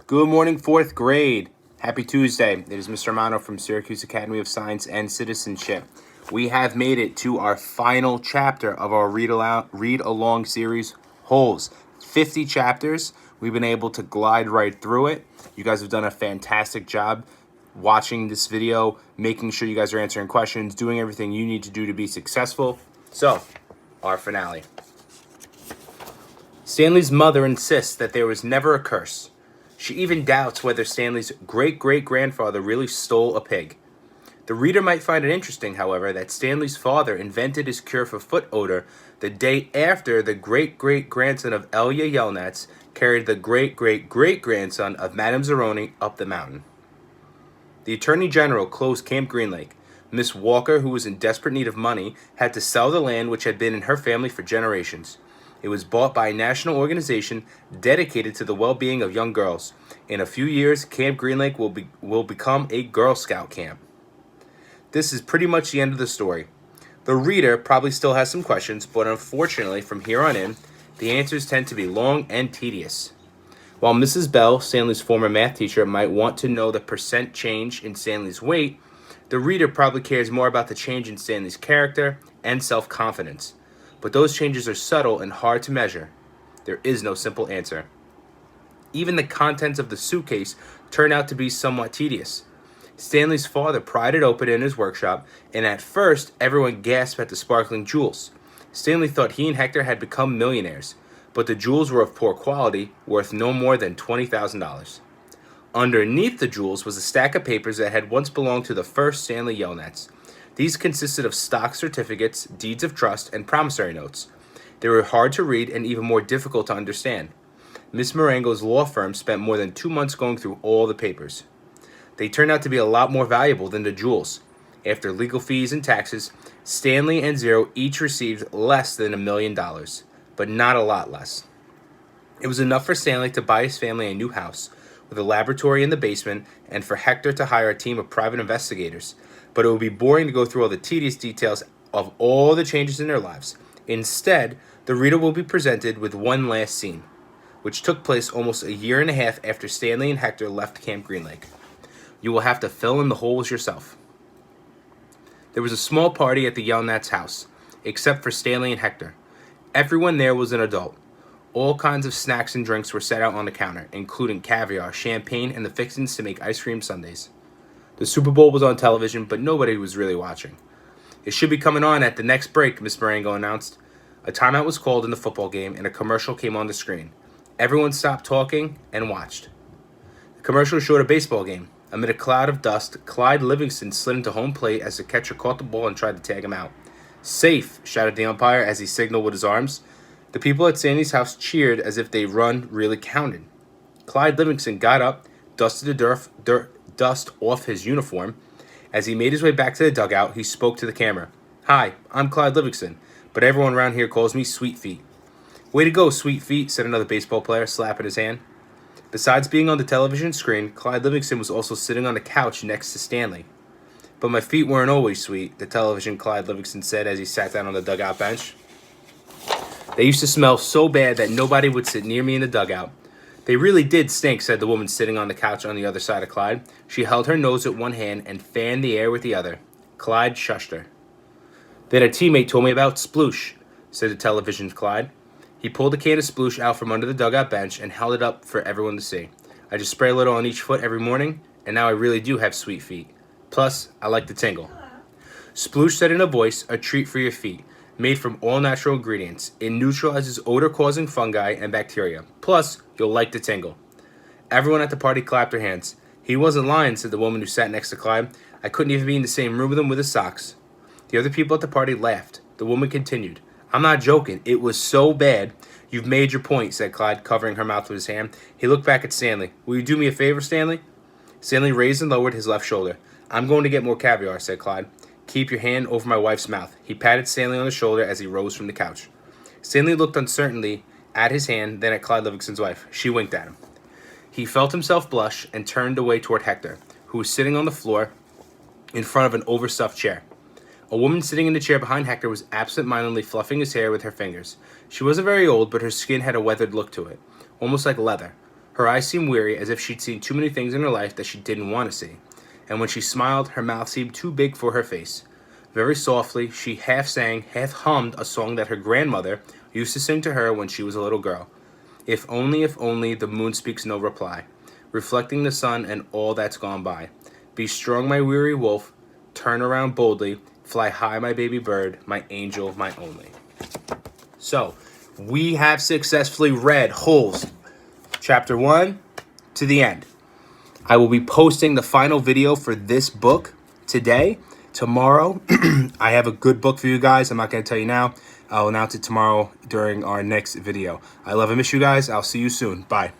Good morning, fourth grade. Happy Tuesday. It is Mr. Romano from Syracuse Academy of Science and Citizenship. We have made it to our final chapter of our read along series, Holes. 50 chapters. We've been able to glide right through it. You guys have done a fantastic job watching this video, making sure you guys are answering questions, doing everything you need to do to be successful. So, our finale. Stanley's mother insists that there was never a curse. She even doubts whether Stanley's great-great-grandfather really stole a pig. The reader might find it interesting, however, that Stanley's father invented his cure for foot odor the day after the great-great-grandson of Elia Yelnats carried the great-great-great-grandson of Madame Zeroni up the mountain. The Attorney General closed Camp Green Lake. Miss Walker, who was in desperate need of money, had to sell the land which had been in her family for generations. It was bought by a national organization dedicated to the well-being of young girls. In a few years, Camp Green Lake will become a Girl Scout camp. This is pretty much the end of the story. The reader probably still has some questions, but unfortunately, from here on in, the answers tend to be long and tedious. While Mrs. Bell, Stanley's former math teacher, might want to know the percent change in Stanley's weight, the reader probably cares more about the change in Stanley's character and self-confidence. But those changes are subtle and hard to measure. There is no simple answer. Even the contents of the suitcase turn out to be somewhat tedious. Stanley's father pried it open in his workshop, and at first, everyone gasped at the sparkling jewels. Stanley thought he and Hector had become millionaires, but the jewels were of poor quality, worth no more than $20,000. Underneath the jewels was a stack of papers that had once belonged to the first Stanley Yelnats. These consisted of stock certificates, deeds of trust, and promissory notes. They were hard to read and even more difficult to understand. Miss Marengo's law firm spent more than 2 months going through all the papers. They turned out to be a lot more valuable than the jewels. After legal fees and taxes, Stanley and Zero each received less than $1 million, but not a lot less. It was enough for Stanley to buy his family a new house, with a laboratory in the basement, and for Hector to hire a team of private investigators. But it would be boring to go through all the tedious details of all the changes in their lives. Instead, the reader will be presented with one last scene, which took place almost a year and a half after Stanley and Hector left Camp Green Lake. You will have to fill in the holes yourself. There was a small party at the Yelnats' house, except for Stanley and Hector. Everyone there was an adult. All kinds of snacks and drinks were set out on the counter, including caviar, champagne, and the fixings to make ice cream sundaes. The Super Bowl was on television, but nobody was really watching. It should be coming on at the next break, Miss Marengo announced. A timeout was called in the football game, and a commercial came on the screen. Everyone stopped talking and watched. The commercial showed a baseball game. Amid a cloud of dust, Clyde Livingston slid into home plate as the catcher caught the ball and tried to tag him out. "Safe," shouted the umpire as he signaled with his arms. The people at Sandy's house cheered as if their run really counted. Clyde Livingston got up, dusted the dust off his uniform. As he made his way back to the dugout, he spoke to the camera. "Hi, I'm Clyde Livingston, but everyone around here calls me Sweet Feet." "Way to go, Sweet Feet," said another baseball player, slapping his hand. Besides being on the television screen, Clyde Livingston was also sitting on the couch next to Stanley. "But my feet weren't always sweet," the television Clyde Livingston said as he sat down on the dugout bench. "They used to smell so bad that nobody would sit near me in the dugout." "They really did stink," said the woman sitting on the couch on the other side of Clyde. She held her nose with one hand and fanned the air with the other. Clyde shushed her. "Then a teammate told me about sploosh," said the television's Clyde. He pulled a can of sploosh out from under the dugout bench and held it up for everyone to see. "I just spray a little on each foot every morning, and now I really do have sweet feet. Plus, I like the tingle." Sploosh said in a voice, "A treat for your feet. Made from all natural ingredients. It neutralizes odor-causing fungi and bacteria. Plus, you'll like the tingle." Everyone at the party clapped their hands. "He wasn't lying," said the woman who sat next to Clyde. "I couldn't even be in the same room with him with his socks." The other people at the party laughed. The woman continued. "I'm not joking. It was so bad." "You've made your point," said Clyde, covering her mouth with his hand. He looked back at Stanley. "Will you do me a favor, Stanley?" Stanley raised and lowered his left shoulder. "I'm going to get more caviar," said Clyde. "Keep your hand over my wife's mouth." He patted Stanley on the shoulder as he rose from the couch. Stanley looked uncertainly at his hand, then at Clyde Livingston's wife. She winked at him. He felt himself blush and turned away toward Hector, who was sitting on the floor in front of an overstuffed chair. A woman sitting in the chair behind Hector was absent-mindedly fluffing his hair with her fingers. She wasn't very old, but her skin had a weathered look to it, almost like leather. Her eyes seemed weary, as if she'd seen too many things in her life that she didn't want to see. And when she smiled, her mouth seemed too big for her face. Very softly, she half sang, half hummed a song that her grandmother used to sing to her when she was a little girl. If only, the moon speaks no reply, reflecting the sun and all that's gone by. Be strong, my weary wolf, turn around boldly, fly high, my baby bird, my angel, my only. So, we have successfully read Holes, chapter 1 to the end. I will be posting the final video for this book today. Tomorrow, I have a good book for you guys. I'm not going to tell you now. I'll announce it tomorrow during our next video. I love and miss you guys. I'll see you soon. Bye.